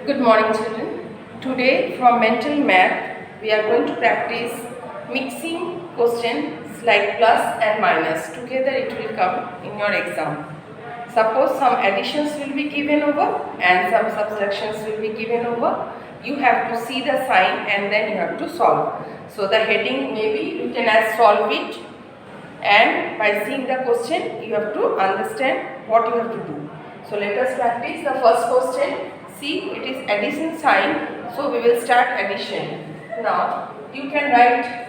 Good morning, children. Today, from mental math, we are going to practice mixing questions like plus and minus. Together, it will come in your exam. Suppose some additions will be given over and some subtractions will be given over. You have to see the sign and then you have to solve. So, the heading may be written as solve it, and by seeing the question, you have to understand what you have to do. So let us practice the first question. See, it is addition sign, so we will start addition. Now, you can write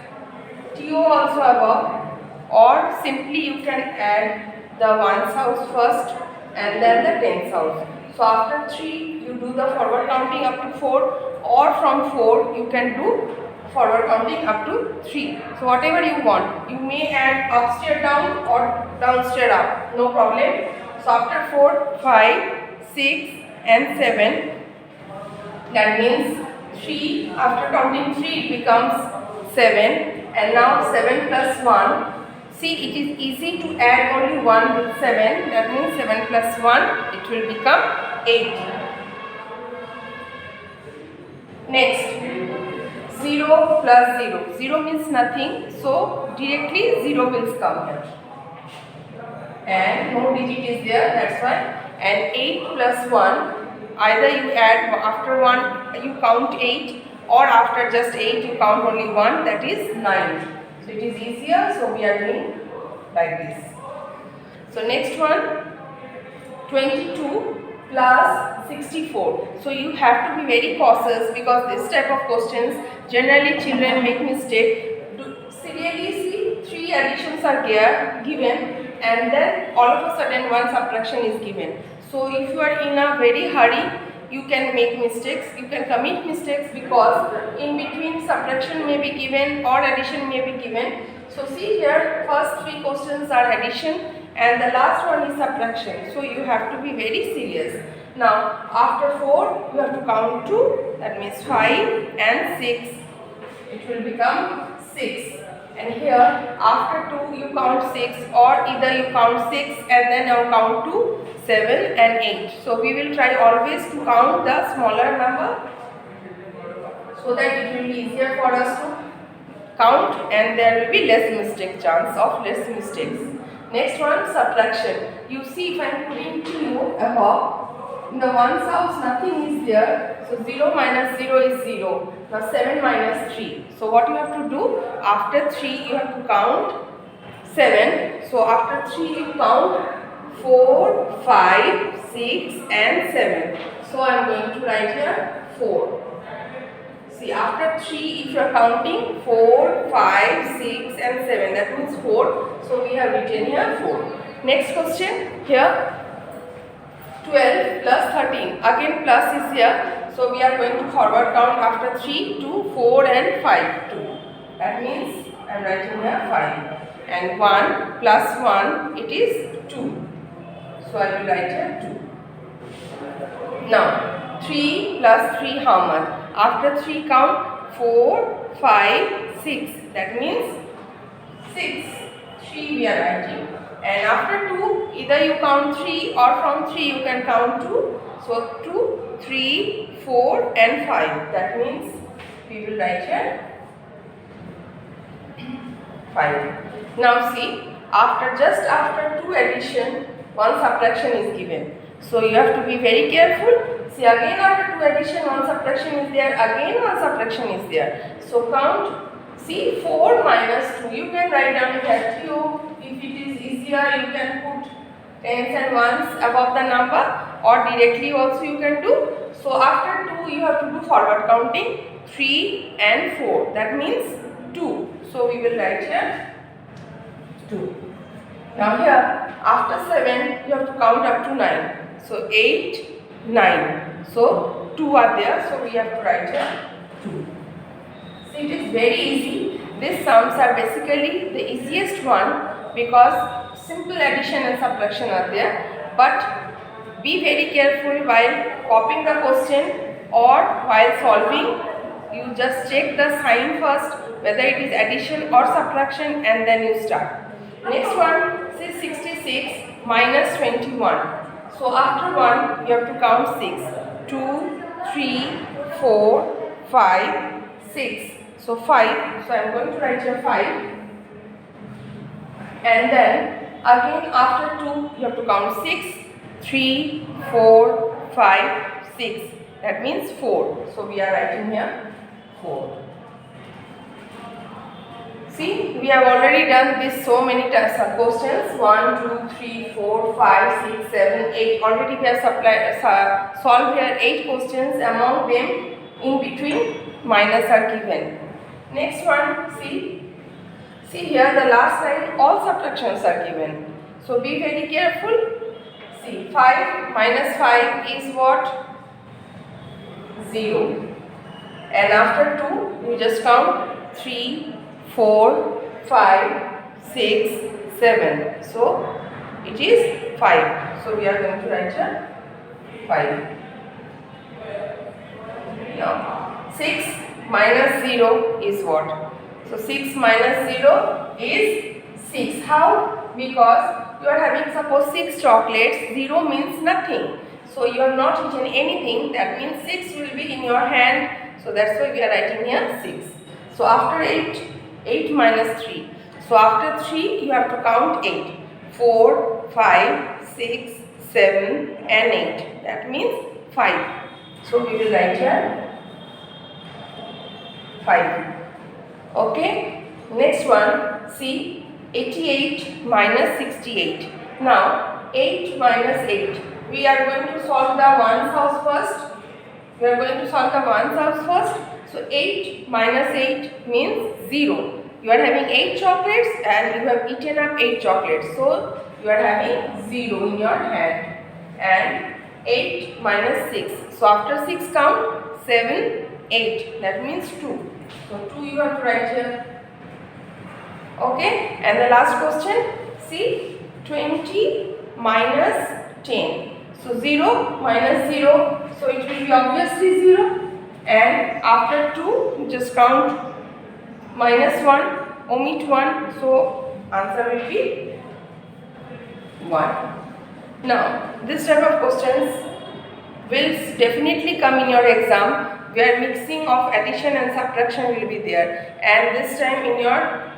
TO also above, or simply you can add the ones house first and then the tens house. So after 3, you do the forward counting up to 4, or from 4, you can do forward counting up to 3. So whatever you want, you may add upstairs down or downstairs up, no problem. So after 4, 5, 6 and 7, that means 3, after counting 3 it becomes 7, and now 7 plus 1. See, it is easy to add only 1 with 7, that means 7 plus 1, it will become 8. Next, 0 plus 0. 0 means nothing, so directly 0 will come here. And no digit is there, that's why. And 8 plus 1, either you add after 1 you count 8, or after just 8 you count only 1, that is 9. So it is easier, so we are doing like this. So next one, 22 plus 64. So you have to be very cautious, because this type of questions generally children make mistake. Serially see, 3 additions are given, and then all of a sudden one subtraction is given. So if you are in a very hurry, you can make mistakes, you can commit mistakes, because in between subtraction may be given or addition may be given. So see here, first 3 questions are addition and the last one is subtraction. So you have to be very serious. Now after 4 you have to count 2, that means 5 and 6, it will become 6. And here after 2 you count 6, or either you count 6 and then you count 2, 7 and 8. So we will try always to count the smaller number, so that it will be easier for us to count and there will be chance of less mistakes. Next one, subtraction. You see, if I am putting 2 above, in the ones house nothing is there, so 0 minus 0 is 0. Now 7 minus 3. So what you have to do, after 3 you have to count 7. So after 3 you count 4, 5, 6 and 7. So I am going to write here 4. See, after 3 if you are counting 4, 5, 6 and 7, that means 4. So we have written here 4. Next question, here 12 plus 13. Again plus is here. So we are going to forward count after 3, 2, 4 and 5, 2. That means I am writing here 5. And 1 plus 1, it is 2. So I will write here 2. Now 3 plus 3 how much? After 3 count 4, 5, 6. That means 6. 3 we are writing. And after 2, either you count 3 or from 3 you can count 2. So 2, 3, 4 and 5. That means we will write here 5. Now see, after 2 addition, 1 subtraction is given. So you have to be very careful. See, again after 2 addition, 1 subtraction is there, again 1 subtraction is there. So count, see 4 minus 2, you can write down here 2. If it is easier, you can put tens and ones above the number, or directly also you can do. So after 2, you have to do forward counting 3 and 4, that means 2. So we will write here 2. Now here, after 7, you have to count up to 9. So 8, 9. So 2 are there, so we have to write here 2. So it is very easy. These sums are basically the easiest one, because simple addition and subtraction are there. But be very careful while copying the question or while solving. You just check the sign first, whether it is addition or subtraction, and then you start. Next one, say 66 minus 21. So after 1, you have to count 6. 2, 3, 4, 5, 6. So 5. So I am going to write here 5. And then again after 2 you have to count 6. 3, 4, 5, 6. That means 4. So we are writing here 4. See, we have already done this so many questions. 1, 2, 3, 4, 5, 6, 7, 8. Already we have solved here 8 questions. Among them, in between, minus are given. Next one, see. See here the last line, all subtractions are given. So be very careful. See, 5 minus 5 is what? 0. And after 2, you just count 3, 4, 5, 6, 7. So it is 5. So we are going to write here 5. Now 6 minus 0 is what? So 6 minus 0 is 6. How? Because you are having suppose 6 chocolates, 0 means nothing. So you have not eaten anything, that means 6 will be in your hand. So that's why we are writing here 6. So after 8, 8 minus 3. So after 3 you have to count 8. 4, 5, 6, 7 and 8. That means 5. So we will write here 5. Okay. Next one, see, 88 minus 68. Now 8 minus 8. We are going to solve the ones house first. We are going to solve the ones house first. So 8 minus 8 means 0. You are having 8 chocolates and you have eaten up 8 chocolates. So you are having 0 in your hand. And 8 minus 6. So after 6 count 7, 8. That means 2. So 2 you have to write here. Okay. And the last question. See, 20 minus 10. So 0 minus 0. So it will be obviously 0. And after 2 you just count minus 1, omit 1. So answer will be 1. Now this type of questions will definitely come in your exam, where mixing of addition and subtraction will be there. And this time in your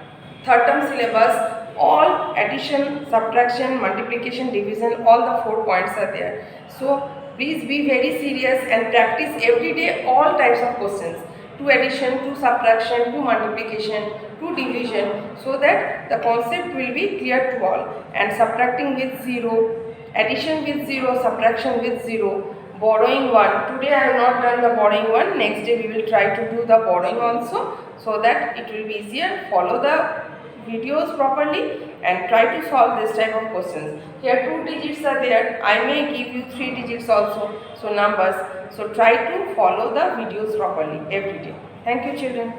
third term syllabus, all addition, subtraction, multiplication, division, all the 4 points are there. So please be very serious and practice every day all types of questions. To addition, to subtraction, to multiplication, to division, so that the concept will be clear to all. And subtracting with 0, addition with 0, subtraction with 0, borrowing 1. Today I have not done the borrowing 1. Next day we will try to do the borrowing also, so that it will be easier. Follow the videos properly and try to solve this type of questions. Here 2 digits are there. I may give you 3 digits also. So numbers. So try to follow the videos properly every day. Thank you, children.